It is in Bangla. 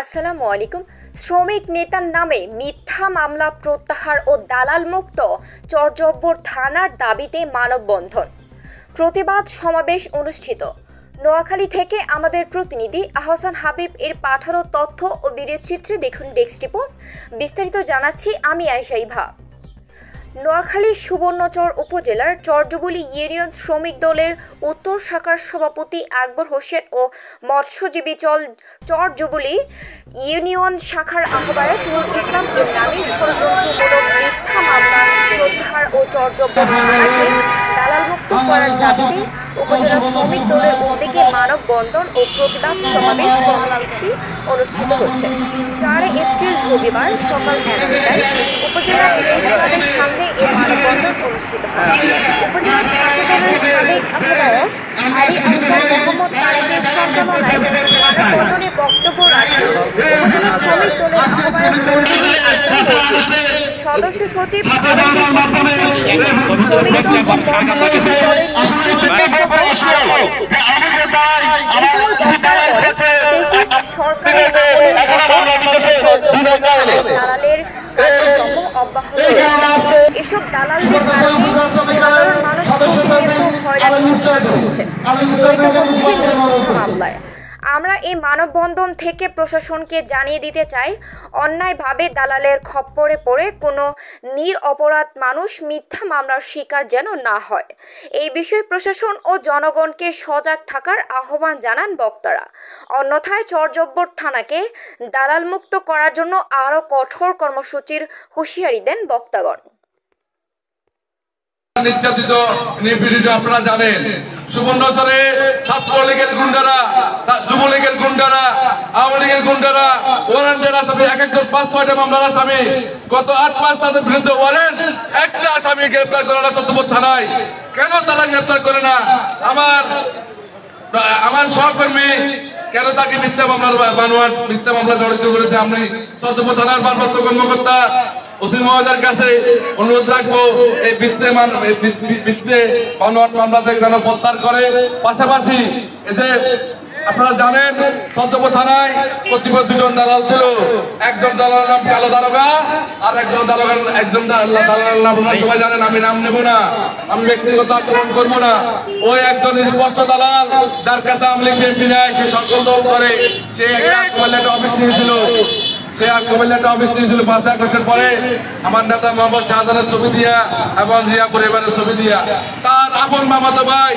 আসসালামু আলাইকুম। শ্রমিক নেতার নামে মিথ্যা মামলা প্রত্যাহার ও দালাল মুক্ত চরজব্বর থানার দাবিতে মানববন্ধন, প্রতিবাদ সমাবেশ অনুষ্ঠিত। নোয়াখালী থেকে আমাদের প্রতিনিধি আহসান হাবিব এর পাঠানো তথ্য ও ভিডিও চিত্রে দেখুন ডেস্ক রিপোর্ট। বিস্তারিত জানাচ্ছি আমি আয়েশা ইভা। নোয়াখালীর সুবর্ণচর উপজেলার চরজুবুলি ইউনিয়ন শ্রমিক দলের উত্তর শাখার সভাপতি আকবর হোসেন ও মৎস্যজীবী চরজুবুলি ইউনিয়ন শাখার আহ্বায়ক নুরুল ইসলাম এর নামে ষড়যন্ত্রমূলক মিথ্যা মামলা প্রত্যাহার ও চরজব্বর থানাকে দালালমুক্ত করার দাবিতে উপজেলা শ্রমিক দলের উদ্যোগে মানববন্ধন ও প্রতিবাদ সমাবেশ কর্মসূচি অনুষ্ঠিত হচ্ছে। 4 এপ্রিল রবিবার সকাল 11টায় উপজেলা প্রেসক্লাবের সামনে এই মানববন্ধন অনুষ্ঠিত হয়। উপজেলা ছাত্র দলের সাবেক আহ্বায়ক আলী আহসান মোহাম্মদ তারেকের সঞ্চালনায় মানববন্ধনে বক্তব্য রাখেন উপজেলা শ্রমিক দলের আহ্বায়ক মঞ্জুরুল আলম মৌসুমী, সদস্য সচিব শ্রমিক দলের সরকারের দালালের কার্যক্রম অব্যাহত রয়েছে। এসব দালালদের কারণে সাধারণ মানুষ প্রতিনিয়ত হয়রানির শিকার হচ্ছে, জড়িত হচ্ছে মিথ্যা মামলায়। আমরা এই মানববন্ধন থেকে প্রশাসনকে জানিয়ে দিতে চাই, অন্যায়ভাবে দালালের খপ্পরে পড়ে কোনো নিরপরাধ মানুষ মিথ্যা মামলার শিকার যেন না হয়। এই বিষয়ে প্রশাসন ও জনগণকে সজাগ থাকার আহ্বান জানান বক্তারা। অন্যথায় চরজব্বর থানাকে দালালমুক্ত করার জন্য আরও কঠোর কর্মসূচির হুঁশিয়ারি দেন বক্তাগণ। নির্যাতিত নিপীড়িত আপনারা জানেন, সুবর্ণচরে ছাত্রলীগের গুন্ডারা, যুবলীগের গুন্ডারা, আওয়ামী লীগের গুন্ডারা ওয়ারেন্টের আসামি, এক একজন 5-6টা মামলার আসামি, গত 8 মাস তাদের বিরুদ্ধে ওয়ারেন্ট, একটা আসামি গ্রেপ্তার করে না চরজব্বর থানায়। কেন তারা গ্রেপ্তার করে না? আমার সহকর্মী কেন তাকে মিথ্যা মামলা জড়িত করেছে? আমি চরজব্বর থানার ভারপ্রাপ্ত কর্মকর্তা ওসি মহোদয়ের কাছে অনুরোধ রাখবো, এই মিথ্যে মামলা থেকে যেন প্রত্যাহার করে। পাশাপাশি এই যে আপনারা জানেন, চরজব্বর থানায় কতিপয় 2জন দালাল ছিল। একজন দালালের নাম কালো দারোগা, আর একজন দালালের নাম আপনারা সবাই জানেন, আমি নাম নেব না, আমি ব্যক্তিগত আক্রমণ করবো না। ওই একজন স্পষ্ট দালাল, যার কাছে আওয়ামী লীগ বিএনপি নেয়, সে সকল দল করে, সে একটা অফিস নিয়েছিল। সে আর কুমিল্লাটা অফিস দিয়েছিল 5 আগস্টের পরে আমার নেতা মোহাম্মদ শাহজাহানের ছবি দিয়া এবং জিয়া পরিবারের ছবি দিয়া। তার আপন মামাতো ভাই